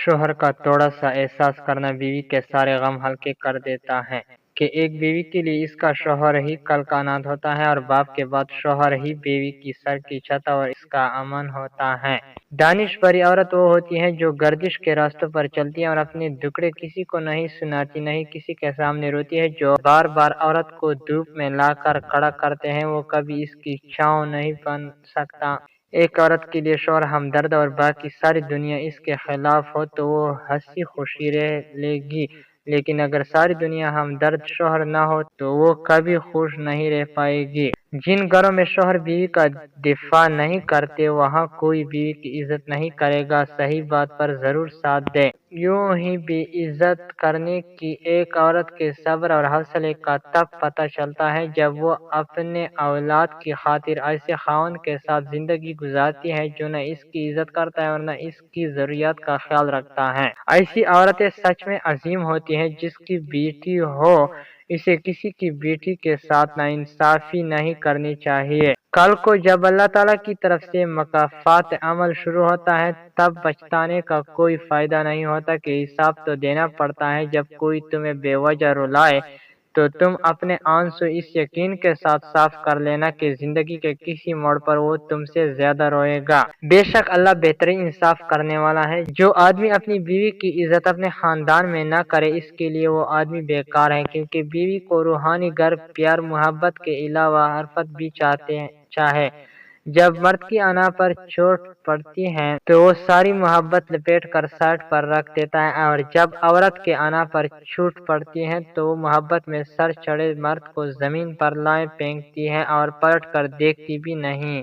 شوہر کا تھوڑا سا احساس کرنا بیوی کے سارے غم ہلکے کر دیتا ہے کہ ایک بیوی کے لیے اس کا شوہر ہی کل کا انات ہوتا ہے اور باپ کے بعد شوہر ہی بیوی کی سر کی چھت اور اس کا امن ہوتا ہے۔ دانش بھری عورت وہ ہوتی ہے جو گردش کے راستوں پر چلتی ہے اور اپنے دکڑے کسی کو نہیں سناتی، نہیں کسی کے سامنے روتی ہے۔ جو بار بار عورت کو دھوپ میں لا کر کھڑا کرتے ہیں وہ کبھی اس کی چھاؤں نہیں بن سکتا۔ ایک عورت کے لیے شوہر ہمدرد اور باقی ساری دنیا اس کے خلاف ہو تو وہ ہنسی خوشی رہ لے گی، لیکن اگر ساری دنیا ہمدرد شوہر نہ ہو تو وہ کبھی خوش نہیں رہ پائے گی۔ جن گھروں میں شوہر بیوی کا دفاع نہیں کرتے وہاں کوئی بیوی کی عزت نہیں کرے گا، صحیح بات پر ضرور ساتھ دے۔ یوں ہی بے عزت کرنے کی ایک عورت کے صبر اور حوصلے کا تب پتہ چلتا ہے جب وہ اپنے اولاد کی خاطر ایسے خاوند کے ساتھ زندگی گزارتی ہے جو نہ اس کی عزت کرتا ہے اور نہ اس کی ضروریات کا خیال رکھتا ہے۔ ایسی عورتیں سچ میں عظیم ہوتی ہیں۔ جس کی بیٹی ہو اسے کسی کی بیٹی کے ساتھ ناانصافی نہیں کرنی چاہیے۔ کل کو جب اللہ تعالیٰ کی طرف سے مکافات عمل شروع ہوتا ہے تب پچھتانے کا کوئی فائدہ نہیں ہوتا کہ حساب تو دینا پڑتا ہے۔ جب کوئی تمہیں بے وجہ رلائے تو تم اپنے آنسو اس یقین کے ساتھ صاف کر لینا کہ زندگی کے کسی موڑ پر وہ تم سے زیادہ روئے گا۔ بے شک اللہ بہترین انصاف کرنے والا ہے۔ جو آدمی اپنی بیوی کی عزت اپنے خاندان میں نہ کرے اس کے لیے وہ آدمی بیکار ہے، کیونکہ بیوی کو روحانی گھر پیار محبت کے علاوہ عرفت بھی چاہے۔ جب مرد کی انا پر چوٹ پڑتی ہے تو وہ ساری محبت لپیٹ کر سائڈ پر رکھ دیتا ہے، اور جب عورت کے انا پر چوٹ پڑتی ہے تو وہ محبت میں سر چڑھے مرد کو زمین پر لائے پھینکتی ہے اور پلٹ کر دیکھتی بھی نہیں۔